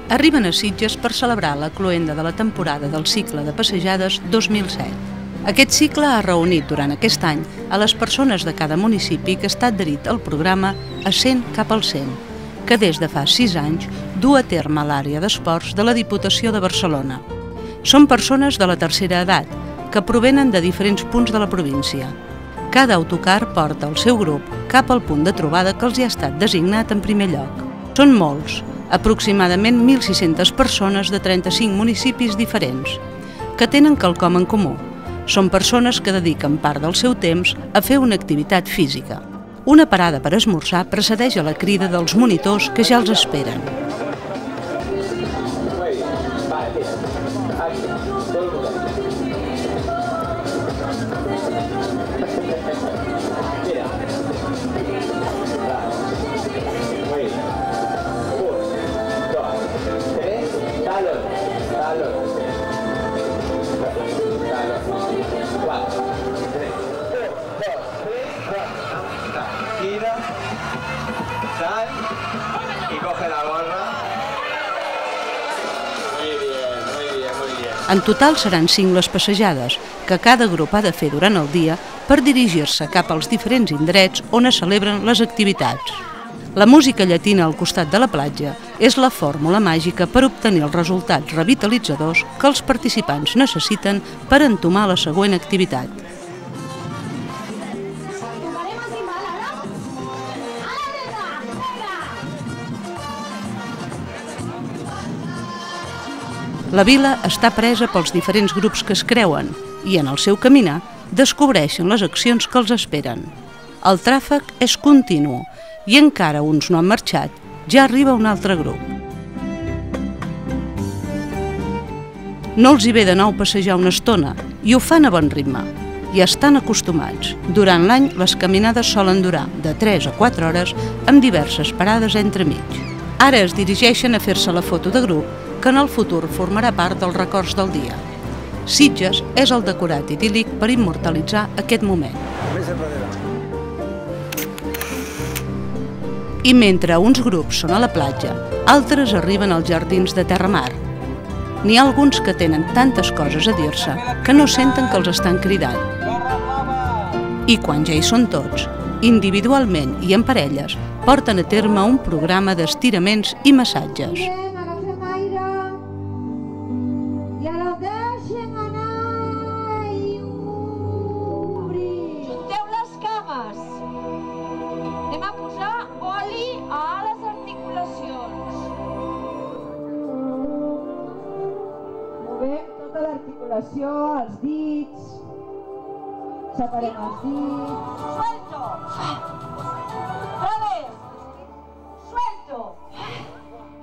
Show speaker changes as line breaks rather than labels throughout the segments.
arriben a Sitges per celebrar la cloenda de la temporada del cicle de passejades 2007. Aquest cicle ha reunit durant aquest any a les persones de cada municipi que està adherit al programa Essent cap al 100, que des de fa 6 anys du a terme l'àrea d'esports de la Diputació de Barcelona. Són persones de la tercera edat, que provenen de diferents punts de la província. Cada autocar porta el seu grup cap al punt de trobada que els hi ha estat designat en primer lloc. Són molts, aproximadament 1.600 persones de 35 municipis diferents, que tenen quelcom en comú. Són persones que dediquen part del seu temps a fer una activitat física. Una parada per esmorzar precedeix a la crida dels monitors que ja els esperen.
Sal y coge la gorra. Muy bien, muy bien, muy bien.
En total seran 5 les passejades que cada grup ha de fer durant el dia per dirigir-se cap als diferents indrets on es celebren les activitats. La música llatina al costat de la platja és la fórmula màgica per obtenir els resultats revitalitzadors que els participants necessiten per entomar la següent activitat. La vila està presa pels diferents grups que es creuen i, en el seu caminar, descobreixen les accions que els esperen. El tràfic és continu i encara uns no han marxat, ja arriba un altre grup. No els hi ve de nou passejar una estona i ho fan a bon ritme. I estan acostumats. Durant l'any, les caminades solen durar de 3 a 4 hores amb diverses parades entremig. Ara es dirigeixen a fer-se la foto de grup que en el futur formarà part dels records del dia. Sitges és el decorat idíl·lic per immortalitzar aquest moment. I mentre uns grups són a la platja, altres arriben als jardins de Terramar. N'hi ha alguns que tenen tantes coses a dir-se que no senten que els estan cridant. I quan ja hi són tots, individualment i en parelles, porten a terme un programa d'estiraments i massatges.
L'articulació, els dits, separem els dits.
Suelto. Otra vez. Suelto.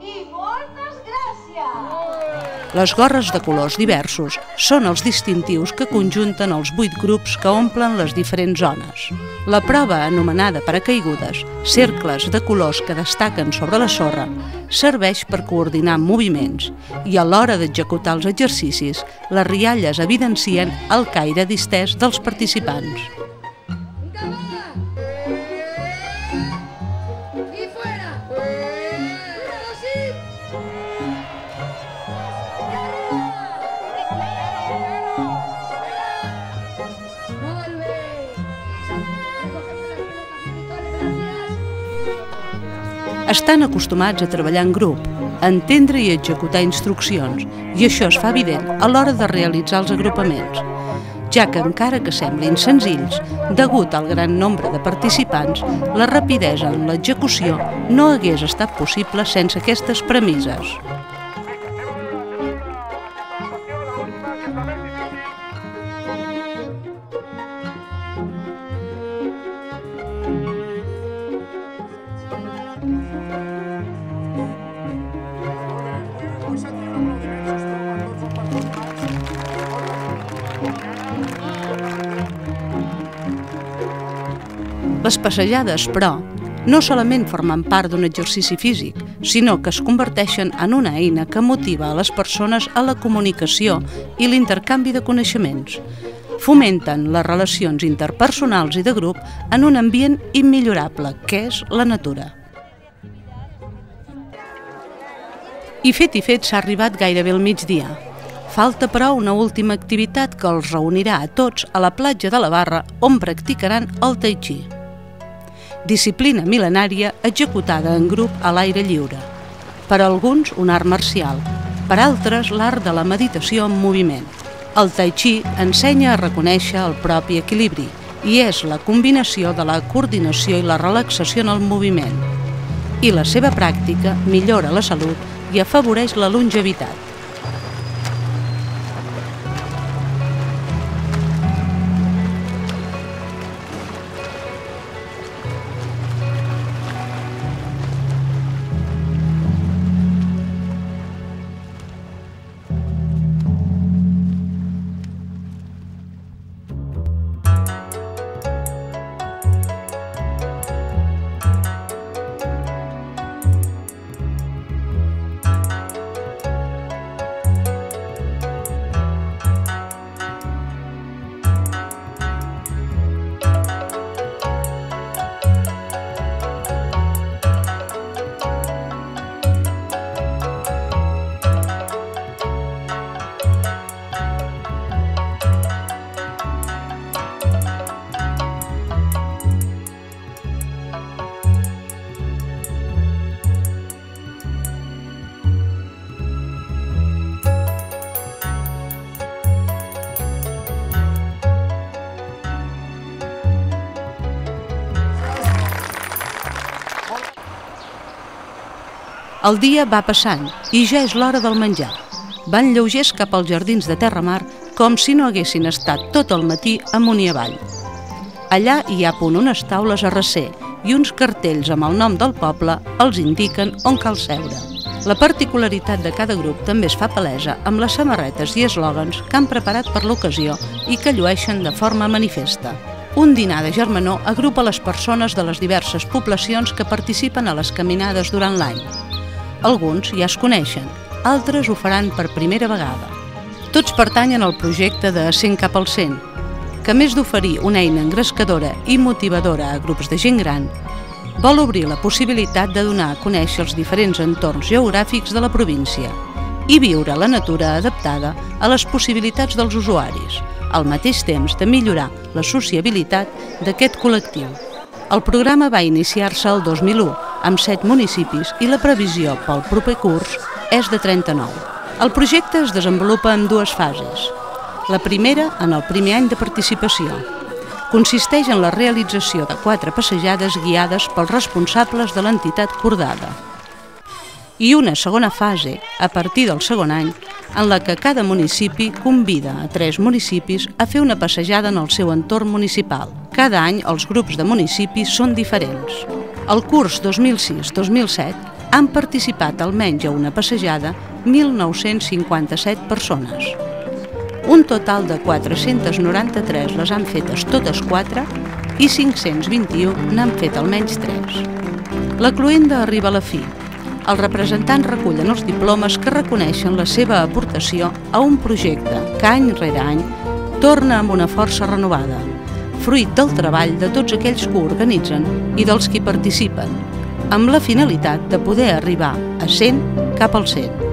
I moltes gràcies.
Les gorres de colors diversos són els distintius que conjunten els 8 grups que omplen les diferents zones. La prova, anomenada paracaigudes, cercles de colors que destaquen sobre la sorra, serveix per coordinar moviments i a l'hora d'executar els exercicis, les rialles evidencien el caire distès dels participants. Estan acostumats a treballar en grup, a entendre i executar instruccions, i això es fa evident a l'hora de realitzar els agrupaments, ja que encara que semblin senzills, degut al gran nombre de participants, la rapidesa en l'execució no hagués estat possible sense aquestes premisses. Les passejades, però, no solament formen part d'un exercici físic, sinó que es converteixen en una eina que motiva a les persones a la comunicació i l'intercanvi de coneixements. Fomenten les relacions interpersonals i de grup en un ambient immillorable, que és la natura. I fet s'ha arribat gairebé al migdia. Falta, però, una última activitat que els reunirà a tots a la platja de la Barra, on practicaran el tai chi. Disciplina mil·lenària executada en grup a l'aire lliure. Per a alguns, un art marcial, per altres, l'art de la meditació en moviment. El tai chi ensenya a reconèixer el propi equilibri i és la combinació de la coordinació i la relaxació en el moviment. I la seva pràctica millora la salut i afavoreix la longevitat. El dia va passant i ja és l'hora del menjar. Van lleugers cap als jardins de Terramar com si no haguessin estat tot el matí amunt i avall. Allà hi ha a punt unes taules a recer i uns cartells amb el nom del poble els indiquen on cal seure. La particularitat de cada grup també es fa palesa amb les samarretes i eslògans que han preparat per l'ocasió i que llueixen de forma manifesta. Un dinar de germanor agrupa les persones de les diverses poblacions que participen a les caminades durant l'any. Alguns ja es coneixen, altres ho faran per primera vegada. Tots pertanyen al projecte de 100 cap al 100, que a més d'oferir una eina engrescadora i motivadora a grups de gent gran, vol obrir la possibilitat de donar a conèixer els diferents entorns geogràfics de la província i viure la natura adaptada a les possibilitats dels usuaris, al mateix temps de millorar la sociabilitat d'aquest col·lectiu. El programa va iniciar-se el 2001 amb 7 municipis i la previsió pel proper curs és de 39. El projecte es desenvolupa en 2 fases. La primera, en el primer any de participació. Consisteix en la realització de 4 passejades guiades pels responsables de l'entitat cordada. I una segona fase, a partir del segon any, en la que cada municipi convida a 3 municipis a fer una passejada en el seu entorn municipal. Cada any els grups de municipis són diferents. Al curs 2006-2007 han participat almenys a una passejada 1.957 persones. Un total de 493 les han fetes totes 4 i 521 n'han fet almenys 3. La cloenda arriba a la fi. Els representants recullen els diplomes que reconeixen la seva aportació a un projecte que any rere any torna amb una força renovada, fruit del treball de tots aquells que ho organitzen i dels que hi participen, amb la finalitat de poder arribar a 100 cap al 100.